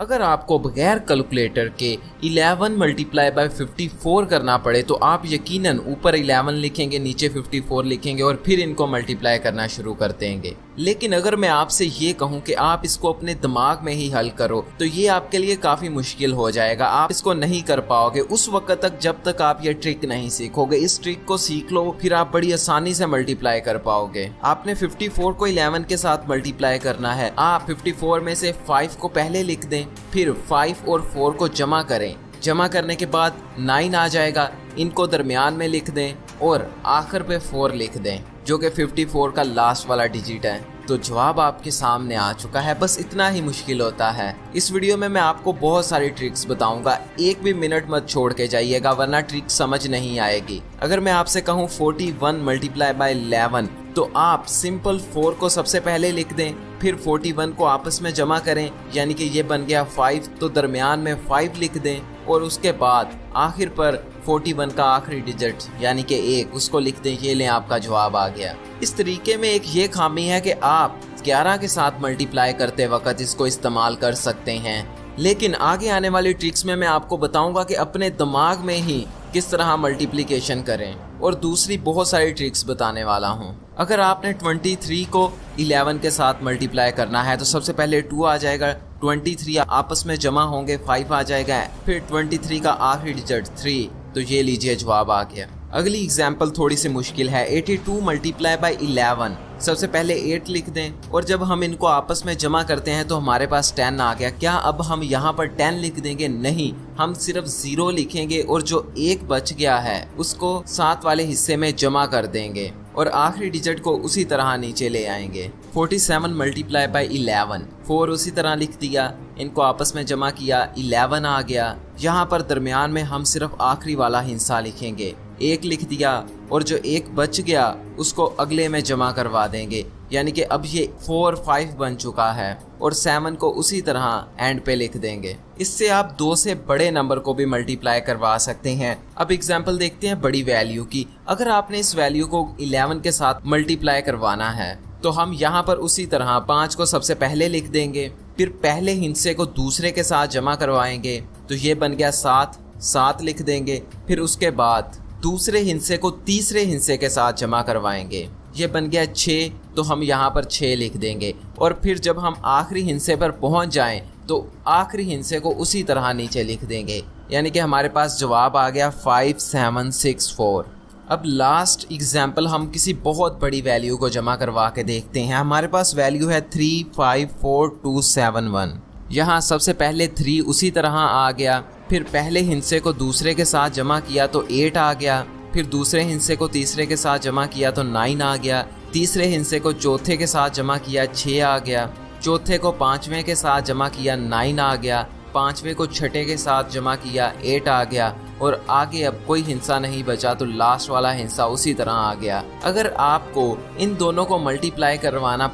अगर आपको बगैर कैलकुलेटर के 11 मल्टीप्लाई बाय 54 करना पड़े तो आप यकीनन ऊपर 11 लिखेंगे, नीचे 54 लिखेंगे और फिर इनको मल्टीप्लाई करना शुरू कर देंगे। लेकिन अगर मैं आपसे ये कहूं कि आप इसको अपने दिमाग में ही हल करो तो ये आपके लिए काफ़ी मुश्किल हो जाएगा। आप इसको नहीं कर पाओगे उस वक्त तक जब तक आप ये ट्रिक नहीं सीखोगे। इस ट्रिक को सीख लो, फिर आप बड़ी आसानी से मल्टीप्लाई कर पाओगे। आपने 54 को 11 के साथ मल्टीप्लाई करना है। आप 54 में से 5 को पहले लिख दें, फिर 5 और 4 को जमा करें। जमा करने के बाद 9 आ जाएगा, इनको दरमियान में लिख दें और आखिर पे 4 लिख दें जो कि 54 का लास्ट वाला डिजिट है। तो जवाब आपके सामने आ चुका है। बस इतना ही मुश्किल होता है। इस वीडियो में मैं आपको बहुत सारी ट्रिक्स बताऊंगा, एक भी मिनट मत छोड़ के जाइएगा वरना ट्रिक समझ नहीं आएगी। अगर मैं आपसे कहूँ 41 मल्टीप्लाई बाय 11 तो आप सिंपल 4 को सबसे पहले लिख दें, फिर 41 को आपस में जमा करें, यानी कि ये बन गया 5, तो दरमियान में 5 लिख दें और उसके बाद आखिर पर 41 का आखिरी डिजिट यानी कि 1 उसको लिख दें। ये लें, आपका जवाब आ गया। इस तरीके में एक ये खामी है कि आप 11 के साथ मल्टीप्लाई करते वक्त इसको इस्तेमाल कर सकते हैं, लेकिन आगे आने वाली ट्रिक्स में मैं आपको बताऊंगा कि अपने दिमाग में ही किस तरह मल्टीप्लिकेशन करें और दूसरी बहुत सारी ट्रिक्स बताने वाला हूं। अगर आपने 23 को 11 के साथ मल्टीप्लाई करना है तो सबसे पहले 2 आ जाएगा, 23 आपस में जमा होंगे, 5 आ जाएगा, फिर 23 का आखिरी डिजिट 3, तो ये लीजिए जवाब आ गया। अगली एग्जाम्पल थोड़ी सी मुश्किल है। 82 मल्टीप्लाई बाय 11, सबसे पहले 8 लिख दें और जब हम इनको आपस में जमा करते हैं तो हमारे पास 10 आ गया। क्या अब हम यहाँ पर 10 लिख देंगे? नहीं, हम सिर्फ 0 लिखेंगे और जो 1 बच गया है उसको 7 वाले हिस्से में जमा कर देंगे और आखिरी डिजिट को उसी तरह नीचे ले आएंगे। 47 मल्टीप्लाई बाय 11, 4 उसी तरह लिख दिया, इनको आपस में जमा किया, 11 आ गया। यहाँ पर दरमियान में हम सिर्फ आखिरी वाला हिस्सा लिखेंगे, 1 लिख दिया और जो 1 बच गया उसको अगले में जमा करवा देंगे, यानी कि अब ये 4 5 बन चुका है और 7 को उसी तरह एंड पे लिख देंगे। इससे आप 2 से बड़े नंबर को भी मल्टीप्लाई करवा सकते हैं। अब एग्जाम्पल देखते हैं बड़ी वैल्यू की। अगर आपने इस वैल्यू को 11 के साथ मल्टीप्लाई करवाना है तो हम यहाँ पर उसी तरह 5 को सबसे पहले लिख देंगे, फिर पहले हिस्से को दूसरे के साथ जमा करवाएंगे, तो ये बन गया 7 लिख देंगे, फिर उसके बाद दूसरे हिस्से को तीसरे हिस्से के साथ जमा करवाएंगे, ये बन गया 6, तो हम यहाँ पर 6 लिख देंगे और फिर जब हम आखिरी हिस्से पर पहुँच जाएं तो आखिरी हिस्से को उसी तरह नीचे लिख देंगे, यानी कि हमारे पास जवाब आ गया 5764। अब लास्ट एग्जाम्पल हम किसी बहुत बड़ी वैल्यू को जमा करवा के देखते हैं। हमारे पास वैल्यू है 354271। यहाँ सबसे पहले 3 उसी तरह आ गया, फिर पहले हिस्से को दूसरे के साथ जमा किया तो 8 आ गया, फिर दूसरे हिस्से को तीसरे के साथ जमा किया तो 9 आ गया, तीसरे हिस्से को चौथे के साथ जमा किया 6 आ गया, चौथे को पांचवें के साथ जमा किया 9 आ गया, पांचवें को छठे के साथ जमा किया 8 आ गया और आगे अब कोई हिस्सा नहीं बचा तो लास्ट वाला हिस्सा उसी तरह आ गया। अगर आपको इन दोनों को मल्टीप्लाई करवाना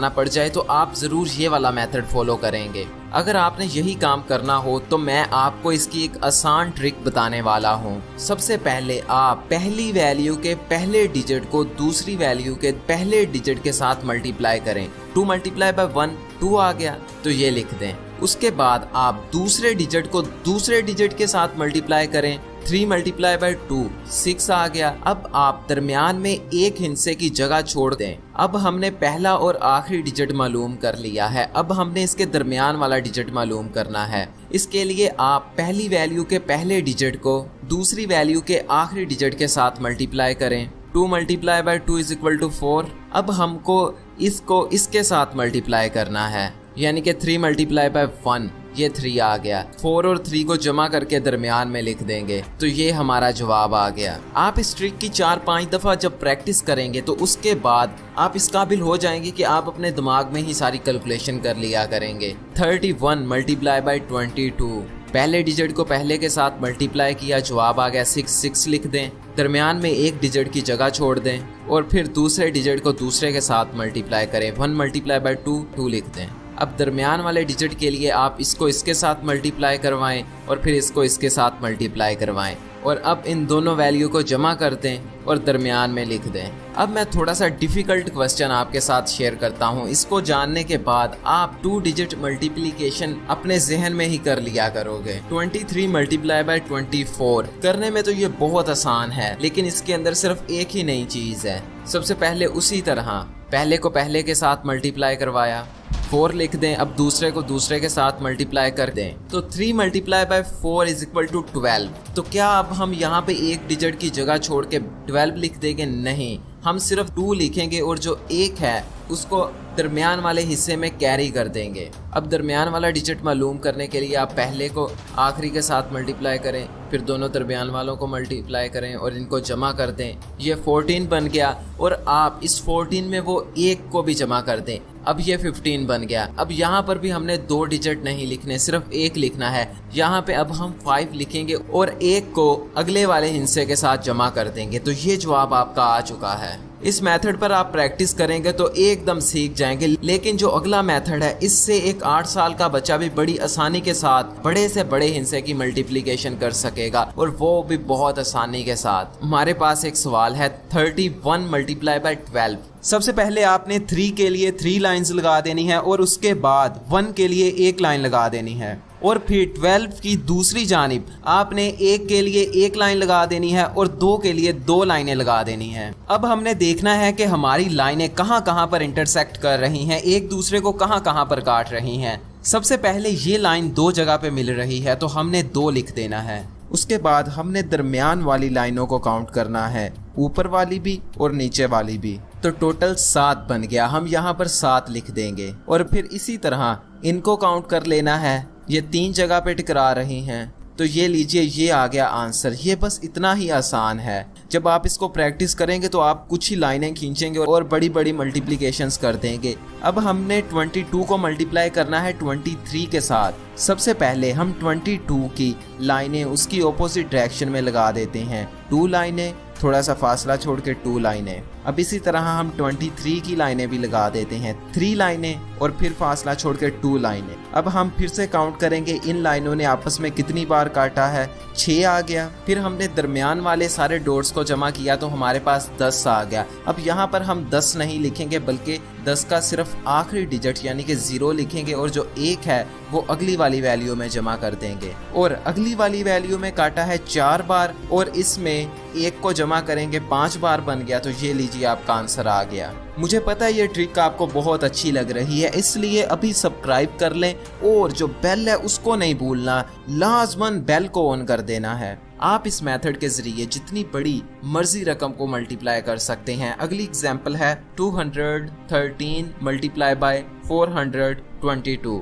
पड़ जाए तो आप ज़रूर ये वाला मेथड फॉलो करेंगे। अगर आपने यही काम करना हो तो मैं आपको इसकी एक आसान ट्रिक बताने वाला हूँ। सबसे पहले आप पहली वैल्यू के पहले डिजिट को दूसरी वैल्यू के पहले डिजिट के साथ मल्टीप्लाई करें। 2 मल्टीप्लाई बाय 1 2 आ गया, तो ये लिख दें। उसके बाद आप दूसरे डिजिट को दूसरे डिजिट के साथ मल्टीप्लाई करें। 3 मल्टीप्लाई बाय 2 6 आ गया। अब आप दरमियान में एक हिस्से की जगह छोड़ दें। अब हमने पहला और आखिरी डिजिट मालूम कर लिया है, अब हमने इसके दरमियान वाला डिजिट मालूम करना है। इसके लिए आप पहली वैल्यू के पहले डिजिट को दूसरी वैल्यू के आखिरी डिजिट के साथ मल्टीप्लाई करें। 2 multiply by 2 is equal to 4। अब हमको इसको इसके साथ मल्टीप्लाई करना है, यानी कि 3 मल्टीप्लाई बाय 1, ये 3 आ गया। 4 और 3 को जमा करके दरमियान में लिख देंगे, तो ये हमारा जवाब आ गया। आप इस ट्रिक की 4-5 दफ़ा जब प्रैक्टिस करेंगे तो उसके बाद आप इस काबिल हो जाएंगे कि आप अपने दिमाग में ही सारी कैलकुलेशन कर लिया करेंगे। 31 मल्टीप्लाई बाय 22, पहले डिजिट को पहले के साथ मल्टीप्लाई किया, जवाब आ गया 6 लिख दें, दरमियान में एक डिजिट की जगह छोड़ दें और फिर दूसरे डिजिट को दूसरे के साथ मल्टीप्लाई करें। 1 मल्टीप्लाई बाय 2 लिख दें। अब दरमियान वाले डिजिट के लिए आप इसको इसके साथ मल्टीप्लाई करवाएं और फिर इसको इसके साथ मल्टीप्लाई करवाएं। और अब इन दोनों वैल्यू को जमा कर दें और दरमियान में लिख दें। अब मैं थोड़ा सा डिफ़िकल्ट क्वेश्चन आपके साथ शेयर करता हूँ। इसको जानने के बाद आप 2 डिजिट मल्टीप्लिकेशन अपने जहन में ही कर लिया करोगे। 23 मल्टीप्लाई बाय 24 करने में तो ये बहुत आसान है, लेकिन इसके अंदर सिर्फ एक ही नई चीज़ है। सबसे पहले उसी तरह पहले को पहले के साथ मल्टीप्लाई करवाया, 4 लिख दें। अब दूसरे को दूसरे के साथ मल्टीप्लाई कर दें, तो 3 multiply by 4 is equal to 12। तो क्या अब हम यहाँ पे एक डिजिट की जगह छोड़ के 12 लिख देंगे? नहीं, हम सिर्फ 2 लिखेंगे और जो 1 है उसको दरमियान वाले हिस्से में कैरी कर देंगे। अब दरमियान वाला डिजिट मालूम करने के लिए आप पहले को आखिरी के साथ मल्टीप्लाई करें, फिर दोनों दरमियान वालों को मल्टीप्लाई करें और इनको जमा कर दें। ये 14 बन गया और आप इस 14 में वो 1 को भी जमा कर दें। अब ये 15 बन गया। अब यहाँ पर भी हमने 2 डिजिट नहीं लिखने, सिर्फ 1 लिखना है। यहाँ पे अब हम 5 लिखेंगे और 1 को अगले वाले हिस्से के साथ जमा कर देंगे। तो ये जवाब आपका आ चुका है। इस मेथड पर आप प्रैक्टिस करेंगे तो एकदम सीख जाएंगे। लेकिन जो अगला मेथड है, इससे एक 8 साल का बच्चा भी बड़ी आसानी के साथ बड़े से बड़े हिस्से की मल्टीप्लिकेशन कर सकेगा, और वो भी बहुत आसानी के साथ। हमारे पास एक सवाल है 31 मल्टीप्लाई बाय 12। सबसे पहले आपने 3 के लिए 3 लाइंस लगा देनी है और उसके बाद 1 के लिए 1 लाइन लगा देनी है, और फिर 12 की दूसरी जानिब आपने 1 के लिए 1 लाइन लगा देनी है और 2 के लिए 2 लाइनें लगा देनी है। अब हमने देखना है कि हमारी लाइनें कहाँ कहाँ पर इंटरसेक्ट कर रही हैं, एक दूसरे को कहाँ कहाँ पर काट रही हैं। सबसे पहले ये लाइन 2 जगह पे मिल रही है तो हमने 2 लिख देना है। उसके बाद हमने दरमियान वाली लाइनों को काउंट करना है, ऊपर वाली भी और नीचे वाली भी। तो टोटल 7 बन गया, हम यहाँ पर 7 लिख देंगे। और फिर इसी तरह इनको काउंट कर लेना है। ये 3 जगह पे टकरा रही हैं, तो ये लीजिए, ये आ गया आंसर। ये बस इतना ही आसान है। जब आप इसको प्रैक्टिस करेंगे तो आप कुछ ही लाइनें खींचेंगे और बड़ी बड़ी मल्टीप्लिकेशंस कर देंगे। अब हमने 22 को मल्टीप्लाई करना है 23 के साथ। सबसे पहले हम 22 की लाइनें उसकी ऑपोजिट डायरेक्शन में लगा देते हैं। 2 लाइनें, थोड़ा सा फासला छोड़ के 2 लाइनें। अब इसी तरह हम 23 की लाइनें भी लगा देते हैं, 3 लाइनें और फिर फासला छोड़ के 2 लाइनें। अब हम फिर से काउंट करेंगे इन लाइनों ने आपस में कितनी बार काटा है, 6 आ गया। फिर हमने दरमियान वाले सारे डॉट्स को जमा किया तो हमारे पास 10 आ गया। अब यहाँ पर हम 10 नहीं लिखेंगे, बल्कि 10 का सिर्फ आखिरी डिजिट यानी कि 0 लिखेंगे और जो 1 है वो अगली वाली वैल्यू में जमा कर देंगे। और अगली वाली वैल्यू में काटा है 4 बार और इसमें 1 को जमा करेंगे 5 बार बन गया। तो ये लीजिए, आपका आंसर आ गया। मुझे पता है ये ट्रिक आपको बहुत अच्छी लग रही है, इसलिए अभी सब्सक्राइब कर लें और जो बेल है उसको नहीं भूलना, लाजमन बेल को ऑन कर देना है। आप इस मेथड के जरिए जितनी बड़ी मर्जी रकम को मल्टीप्लाई कर सकते हैं। अगली एग्जांपल है 213 मल्टीप्लाई बाय 422।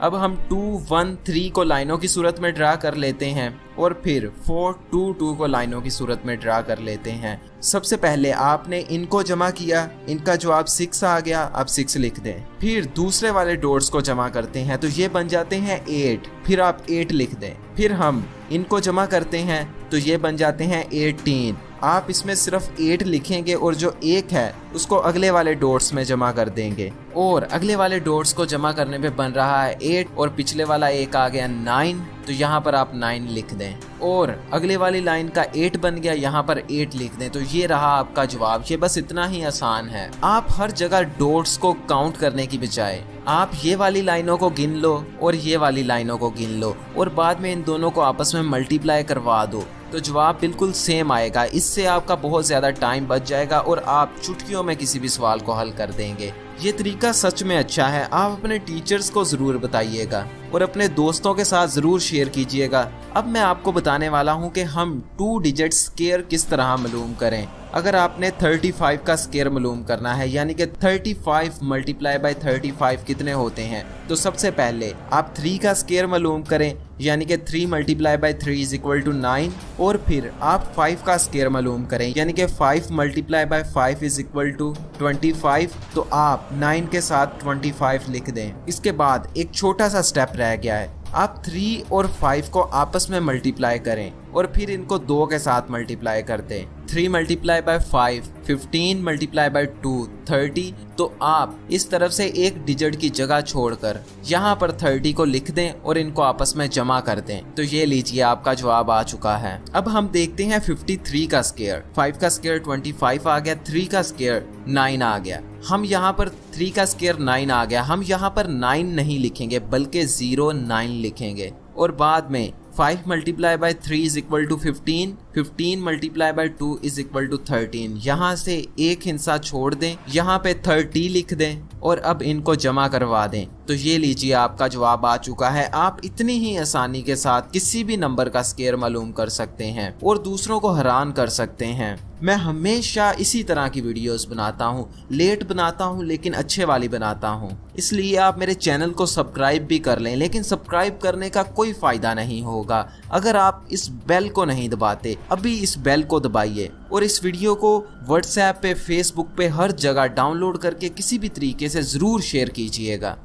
अब हम 2, 1, 3 को लाइनों की सूरत में ड्रा कर लेते हैं और फिर 4, 2, 2 को लाइनों की सूरत में ड्रा कर लेते हैं। सबसे पहले आपने इनको जमा किया, इनका जवाब 6 आ गया, आप 6 लिख दें। फिर दूसरे वाले डॉट्स को जमा करते हैं तो ये बन जाते हैं 8, फिर आप 8 लिख दें। फिर हम इनको जमा करते हैं तो ये बन जाते हैं 18, आप इसमें सिर्फ 8 लिखेंगे और जो 1 है उसको अगले वाले डॉट्स में जमा कर देंगे। और अगले वाले डॉट्स को जमा करने पे बन रहा है 8 और पिछले वाला 1 आ गया 9, तो यहाँ पर आप 9 लिख दें। और अगले वाली लाइन का 8 बन गया, यहाँ पर 8 लिख दें। तो ये रहा आपका जवाब। ये बस इतना ही आसान है। आप हर जगह डॉट्स को काउंट करने की बजाय आप ये वाली लाइनों को गिन लो और ये वाली लाइनों को गिन लो और बाद में इन दोनों को आपस में मल्टीप्लाई करवा दो, तो जवाब बिल्कुल सेम आएगा। इससे आपका बहुत ज़्यादा टाइम बच जाएगा और आप चुटकियों में किसी भी सवाल को हल कर देंगे। ये तरीका सच में अच्छा है। आप अपने टीचर्स को ज़रूर बताइएगा और अपने दोस्तों के साथ ज़रूर शेयर कीजिएगा। अब मैं आपको बताने वाला हूँ कि हम 2 डिजिट स्क्वायर किस तरह मालूम करें। अगर आपने 35 का स्क्वायर मालूम करना है, यानी कि 35 मल्टीप्लाई बाय 35 कितने होते हैं, तो सबसे पहले आप 3 का स्क्वायर मालूम करें, यानी कि 3 multiply by 3 is equal to 9। और फिर आप 5 का स्क्वायर मालूम करें, यानी कि 5 multiply by 5 is equal to 25। तो आप 9 के साथ 25 लिख दें। इसके बाद एक छोटा सा स्टेप रह गया है, आप 3 और 5 को आपस में मल्टीप्लाई करें और फिर इनको 2 के साथ मल्टीप्लाई कर दें। 3 मल्टीप्लाई बाय 5, 15 मल्टीप्लाई बाय 2, 30। तो आप इस तरफ से एक डिजिट की जगह छोड़कर यहाँ पर 30 को लिख दें और इनको आपस में जमा कर दें। तो ये लीजिए आपका जवाब आ चुका है। अब हम देखते हैं 53 का स्क्वायर। 5 का स्क्वायर 25 आ गया, 3 का स्क्वायर 9 आ गया। हम यहाँ पर 3 का स्क्वायर 9 आ गया, हम यहाँ पर 9 नहीं लिखेंगे बल्कि 09 लिखेंगे। और बाद में 5 multiply by 3 is equal to 15, 15 multiply by 2 is equal to 13। यहाँ से एक हिस्सा छोड़ दें, यहाँ पे 30 लिख दें और अब इनको जमा करवा दें। तो ये लीजिए आपका जवाब आ चुका है। आप इतनी ही आसानी के साथ किसी भी नंबर का स्क्वायर मालूम कर सकते हैं और दूसरों को हैरान कर सकते हैं। मैं हमेशा इसी तरह की वीडियोस बनाता हूँ, लेट बनाता हूँ लेकिन अच्छे वाली बनाता हूँ। इसलिए आप मेरे चैनल को सब्सक्राइब भी कर लें, लेकिन सब्सक्राइब करने का कोई फ़ायदा नहीं होगा अगर आप इस बेल को नहीं दबाते। अभी इस बेल को दबाइए और इस वीडियो को व्हाट्सएप पे, फेसबुक पे, हर जगह डाउनलोड करके किसी भी तरीके से ज़रूर शेयर कीजिएगा।